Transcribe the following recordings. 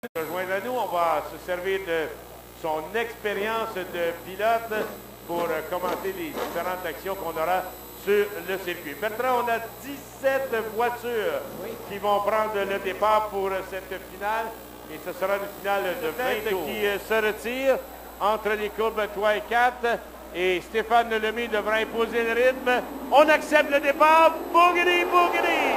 Rejoindre à nous, on va se servir de son expérience de pilote pour commenter les différentes actions qu'on aura sur le circuit. Bertrand, on a 17 voitures qui vont prendre le départ pour cette finale. Et ce sera une finale de 20 tours qui se retire entre les courbes 3 et 4. Et Stéphane Lemire devra imposer le rythme. On accepte le départ. Bougri, bougri!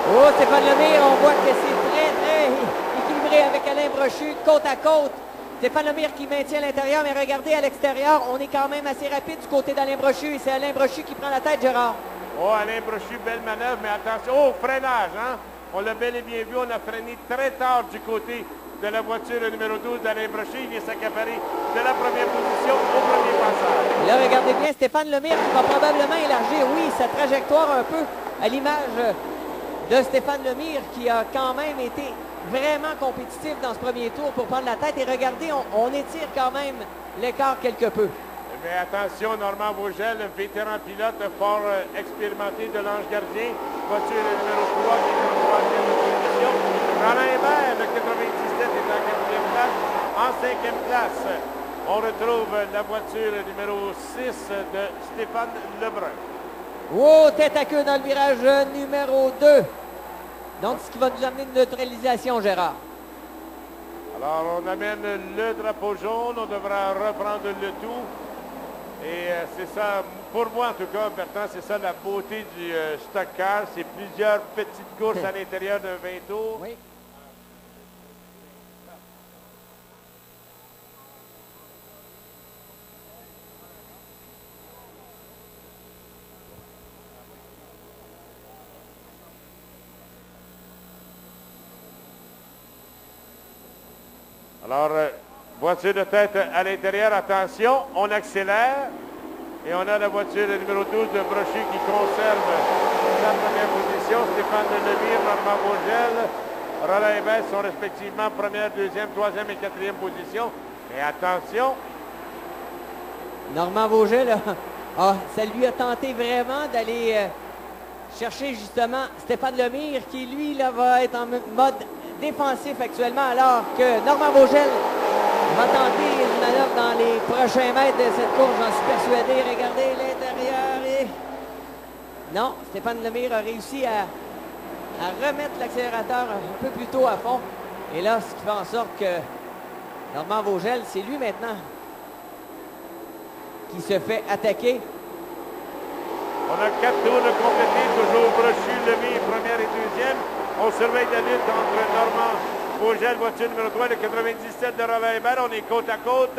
Oh, Stéphane Lemire, on voit que c'est très équilibré avec Alain Brochu, côte à côte. Stéphane Lemire qui maintient l'intérieur, mais regardez à l'extérieur, on est quand même assez rapide du côté d'Alain Brochu. Et c'est Alain Brochu qui prend la tête, Gérard. Oh, Alain Brochu, belle manœuvre, mais attention. Oh, freinage, hein? On l'a bel et bien vu, on a freiné très tard du côté de la voiture numéro 12 d'Alain Brochu. Il vient s'accaparer de la première position au premier passage. Là, regardez bien Stéphane Lemire qui va probablement élargir, oui, sa trajectoire un peu à l'image de Stéphane Lemire qui a quand même été vraiment compétitif dans ce premier tour pour prendre la tête. Et regardez, on étire quand même l'écart quelque peu. Mais attention, Normand Vogel, vétéran pilote fort expérimenté de l'Ange Gardien. Voiture numéro 3 qui est en troisième position. Roland Hébert, le 97, est en quatrième place. En cinquième place, on retrouve la voiture numéro 6 de Stéphane Lebrun. Oh, tête à queue dans le virage numéro 2. Donc, ce qui va nous amener une neutralisation, Gérard. Alors, on amène le drapeau jaune. On devra reprendre le tout. Et c'est ça, pour moi en tout cas, Bertrand, c'est ça la beauté du stock car. C'est plusieurs petites courses à l'intérieur d'un 20 tours. Oui. Alors, voiture de tête à l'intérieur, attention, on accélère. Et on a la voiture numéro 12 de Brochu qui conserve sa première position. Stéphane Lemire, Normand Vogel, Roland Hébert sont respectivement première, deuxième, troisième et quatrième position. Et attention. Normand Vogel, ça lui a tenté vraiment d'aller chercher justement Stéphane Lemire qui, lui, là, va être en mode défensif actuellement, alors que Normand Vogel va tenter une manœuvre dans les prochains mètres de cette course, j'en suis persuadé. Regardez l'intérieur et... Non, Stéphane Lemire a réussi à remettre l'accélérateur un peu plus tôt à fond. Et là, ce qui fait en sorte que Normand Vogel, c'est lui maintenant qui se fait attaquer. On a 4 tours de compléter, toujours Brochu, Lemire, première et deuxième. On surveille la lutte entre Normand Vogel, voiture numéro 3, le 97 de Roland Hébert. On est côte à côte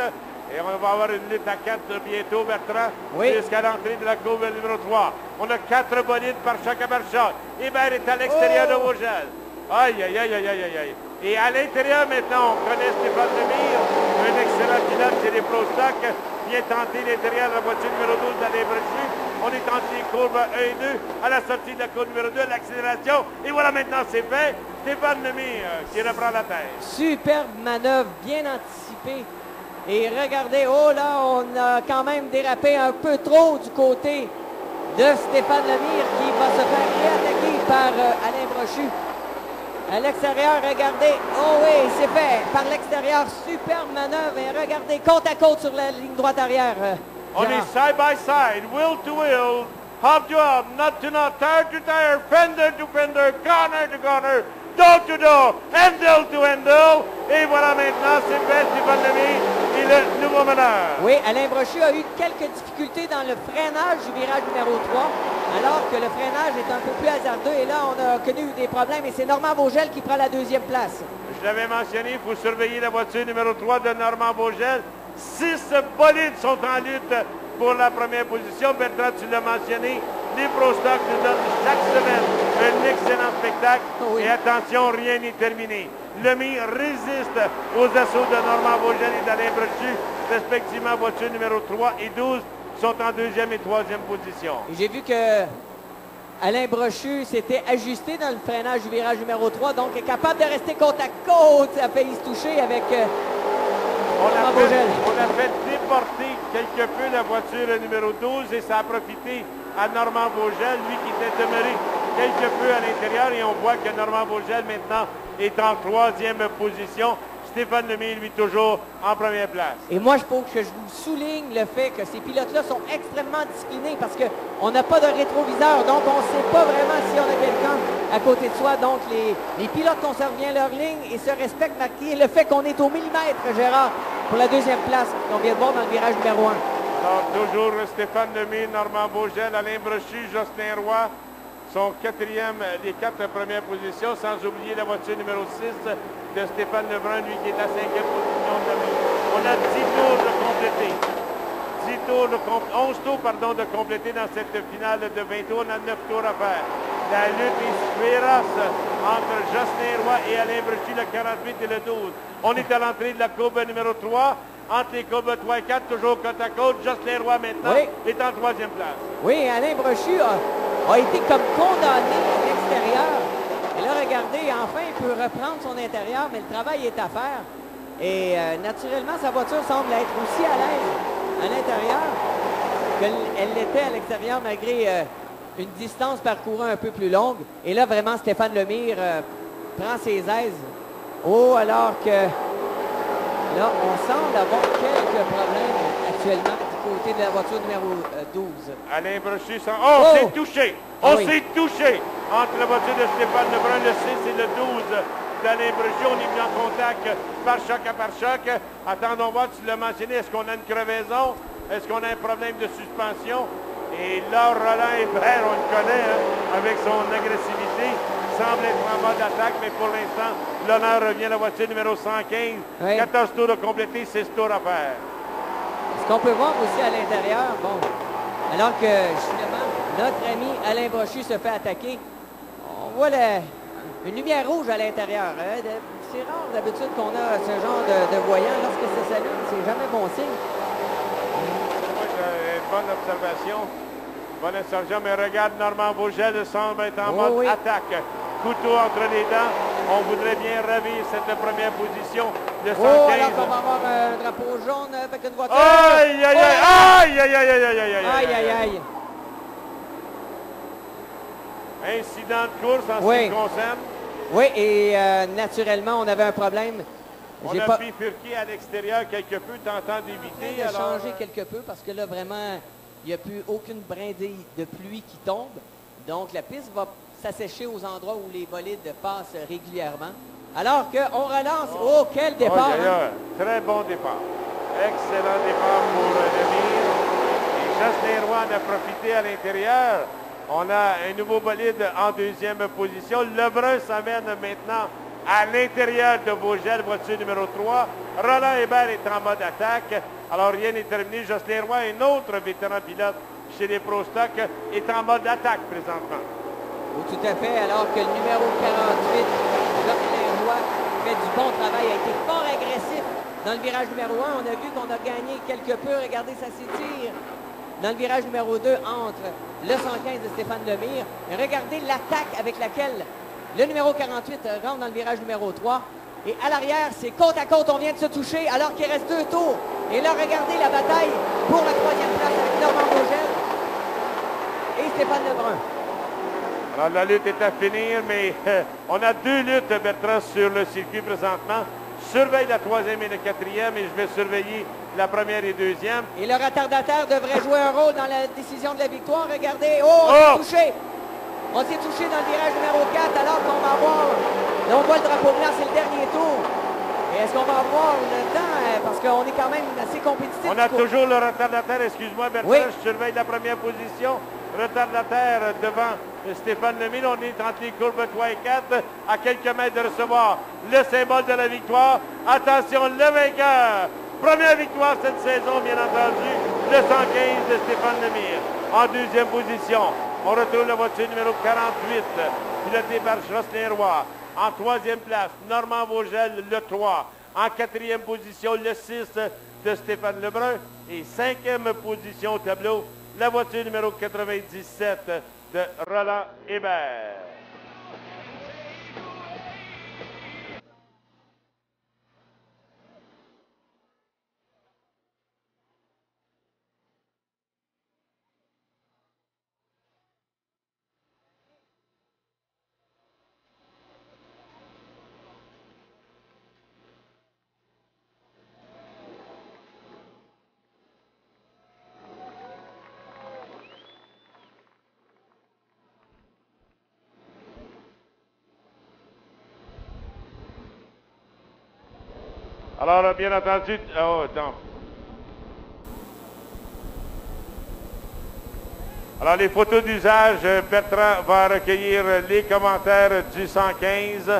et on va avoir une lutte à 4 bientôt, Bertrand, oui, jusqu'à l'entrée de la courbe numéro 3. On a 4 bolides par chaque marchand. Hébert est à l'extérieur de Vogel. Aïe, aïe, aïe, aïe, aïe, aïe. Et à l'intérieur maintenant, on connaît Stéphane Lemire, un excellent pilote chez les Pro Stock, vient tenter l'intérieur de la voiture numéro 12 d'Alain Brochu. On est entre les courbes 1 et 2, à la sortie de la courbe numéro 2, l'accélération. Et voilà, maintenant c'est fait. Stéphane Lemire qui reprend la tête. Superbe manœuvre, bien anticipée. Et regardez, oh là, on a quand même dérapé un peu trop du côté de Stéphane Lemire qui va se faire réattaquer par Alain Brochu. À l'extérieur, regardez, oh oui, c'est fait par l'extérieur, superbe manœuvre. Et regardez, côte à côte sur la ligne droite arrière. On est side by side, wheel to wheel, hub to hub, nut to nut, tire to tire, fender to fender, corner to corner, door to door, handle to handle. Et voilà maintenant, c'est fait, Stéphane Lemire et le nouveau meneur. Oui, Alain Brochu a eu quelques difficultés dans le freinage du virage numéro 3, alors que le freinage est un peu plus hasardeux. Et là, on a connu des problèmes et c'est Normand Vogel qui prend la deuxième place. Je l'avais mentionné, il faut surveiller la voiture numéro 3 de Normand Vogel. 6 bolides sont en lutte pour la première position. Bertrand, tu l'as mentionné, les Pro Stock nous donnent chaque semaine un excellent spectacle. Oh oui. Et attention, rien n'est terminé. Lemire résiste aux assauts de Normand Vogel et d'Alain Brochu, respectivement voiture numéro 3 et 12 sont en deuxième et troisième position. Et j'ai vu que Alain Brochu s'était ajusté dans le freinage du virage numéro 3, donc est capable de rester côte à côte. Ça a failli se toucher avec on a fait déporter quelque peu la voiture numéro 12 et ça a profité à Normand Vogel, lui qui était demeuré quelque peu à l'intérieur. Et on voit que Normand Vogel maintenant est en troisième position. Stéphane Lemire, lui, toujours en première place. Et moi, je faut que je vous souligne le fait que ces pilotes-là sont extrêmement disciplinés parce qu'on n'a pas de rétroviseur, donc on ne sait pas vraiment si on a quelqu'un à côté de soi. Donc, les pilotes conservent bien leur ligne et se respectent, malgré le fait qu'on est au millimètre, Gérard, pour la deuxième place qu'on vient de voir dans le virage numéro 1. Alors, toujours Stéphane Lemire, Normand Beaugel, Alain Brochu, Jocelyn Roy sont quatrième des quatre premières positions, sans oublier la voiture numéro 6 de Stéphane Lebrun, lui qui est à la cinquième position. On a 10 tours de compléter. 11 tours de compléter dans cette finale de 20 tours. On a 9 tours à faire. La lutte est féroce entre Jocelyn Roy et Alain Brochu, le 48 et le 12. On est à l'entrée de la courbe numéro 3. Entre les courbes 3 et 4, toujours côte à côte. Jocelyn Roy maintenant est en troisième place. Oui, Alain Brochu a été comme condamné à l'extérieur. Et là, regardez, enfin, il peut reprendre son intérieur, mais le travail est à faire. Et naturellement, sa voiture semble être aussi à l'aise à l'intérieur qu'elle l'était à l'extérieur, malgré une distance parcourue un peu plus longue. Et là, vraiment, Stéphane Lemire prend ses aises. Oh, alors que là, on semble avoir quelques problèmes actuellement du côté de la voiture numéro 12. Alain Brochu, s'est touché. S'est touché entre la voiture de Stéphane Lebrun, le 6 et le 12 d'Alain Brochu. On est mis en contact par choc à par choc. Attendons voir, tu l'as mentionné, est-ce qu'on a une crevaison? Est-ce qu'on a un problème de suspension? Et là, Roland Hébert, on le connaît, avec son agressivité, semble être en mode d'attaque, mais pour l'instant, l'honneur revient à la voiture numéro 115. Oui. 14 tours de compléter, 6 tours à faire. Ce qu'on peut voir aussi à l'intérieur, bon, alors que justement, notre ami Alain Brochu se fait attaquer, on voit une lumière rouge à l'intérieur. C'est rare d'habitude qu'on a ce genre de voyant. Lorsque ça s'allume, c'est jamais bon signe. Bonne observation. Bonne observation, mais regarde, Normand Beaugel semble être en mode attaque. Couteau entre les dents. On voudrait bien ravir cette première position de 115. Alors qu'on va avoir un drapeau jaune avec une voiture. Aïe, aïe, aïe, aïe, aïe, aïe, aïe, aïe, aïe, aïe, aïe. Incident de course en ce qui me concerne. Oui, et naturellement, on avait un problème. On a bifurqué à l'extérieur quelque peu, tentant d'éviter. Il a changé quelque peu parce que là, vraiment, il n'y a plus aucune brindille de pluie qui tombe. Donc, la piste va s'assécher aux endroits où les bolides passent régulièrement. Alors qu'on relance. Oh, quel départ! Très bon départ. Excellent départ pour Lemire. Et Jocelyn Roy en a profité à l'intérieur. On a un nouveau bolide en deuxième position. Lebrun s'amène maintenant à l'intérieur de Beaugel, voiture numéro 3. Roland Hébert est en mode attaque. Alors, rien n'est terminé. Jocelyn Roy, un autre vétéran pilote chez les Pro Stock, est en mode attaque présentement. Oh, tout à fait, alors que le numéro 48, Jocelyn Roy, fait du bon travail, a été fort agressif dans le virage numéro 1. On a vu qu'on a gagné quelque peu. Regardez, ça s'étire dans le virage numéro 2 entre le 115 de Stéphane Lemire. Et regardez l'attaque avec laquelle le numéro 48 rentre dans le virage numéro 3. Et à l'arrière, c'est côte à côte, on vient de se toucher alors qu'il reste 2 tours. Et là, regardez la bataille pour la troisième place avec Normand Beaugel et Stéphane Lebrun. Alors, la lutte est à finir, mais on a 2 luttes, Bertrand, sur le circuit présentement. Surveille la troisième et la quatrième et je vais surveiller la première et deuxième. Et le retardataire devrait jouer un rôle dans la décision de la victoire. Regardez, on s'est touché. On s'est touché dans le virage numéro 4 alors qu'on va avoir... Là, on voit le drapeau blanc, c'est le dernier tour. Et est-ce qu'on va avoir le temps? Parce qu'on est quand même assez compétitif. On a toujours le retardataire, excuse-moi Bertrand, je surveille la première position. Retardataire devant Stéphane Lemire. On est entre les courbes 3 et 4, à quelques mètres de recevoir le symbole de la victoire. Attention, le vainqueur. Première victoire cette saison, bien entendu, le 115 de Stéphane Lemire. En deuxième position, on retrouve la voiture numéro 48, pilotée par Jocelyn Roy. En troisième place, Normand Beaugel, le 3. En quatrième position, le 6 de Stéphane Lebrun. Et cinquième position au tableau, la voiture numéro 97 de Roland Hébert. Alors, bien entendu, oh, attends. Alors, les photos d'usage, Bertrand va recueillir les commentaires du 115,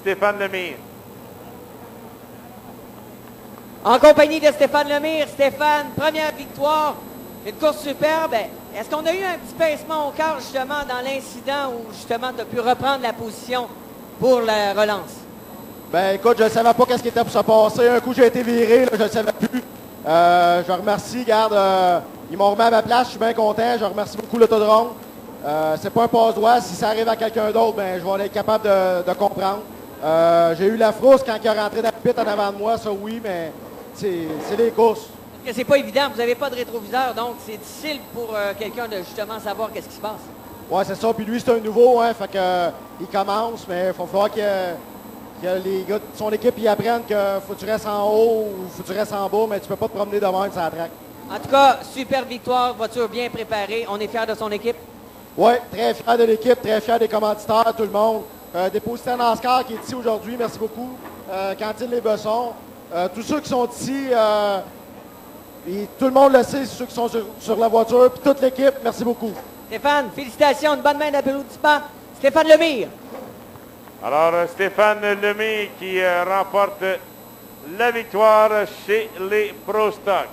Stéphane Lemire. En compagnie de Stéphane Lemire. Stéphane, première victoire, une course superbe. Est-ce qu'on a eu un petit pincement au cœur, justement, dans l'incident où, justement, tu as pu reprendre la position pour la relance? Ben écoute, je ne savais pas qu'est-ce qui était pour se passer. Un coup, j'ai été viré, là, je ne savais plus. Je remercie, garde, ils m'ont remis à ma place, je suis bien content. Je remercie beaucoup l'autodrome. C'est pas un passe-doigt. Si ça arrive à quelqu'un d'autre, ben, je vais être capable de comprendre. J'ai eu la frousse quand il est rentré dans le pit en avant de moi, ça oui, mais c'est des courses. Parce que c'est pas évident, vous n'avez pas de rétroviseur, donc c'est difficile pour quelqu'un de justement savoir qu'est-ce qui se passe. Ouais, c'est ça. Puis lui, c'est un nouveau, hein, fait que il commence, mais il faut falloir que les gars de son équipe y apprennent qu'il faut que tu restes en haut ou faut que tu restes en bas, mais tu peux pas te promener de même sur la track. En tout cas, super victoire, voiture bien préparée. On est fiers de son équipe. Oui, très fier de l'équipe, très fier des commanditaires, tout le monde. Dépositaire NASCAR qui est ici aujourd'hui, merci beaucoup. Cantine Les Bessons. Tous ceux qui sont ici, et tout le monde le sait, ceux qui sont sur la voiture, puis toute l'équipe, merci beaucoup. Stéphane, félicitations, une bonne main d'applaudissement. Stéphane Lemire. Alors, Stéphane Lemire qui remporte la victoire chez les Pro Stock.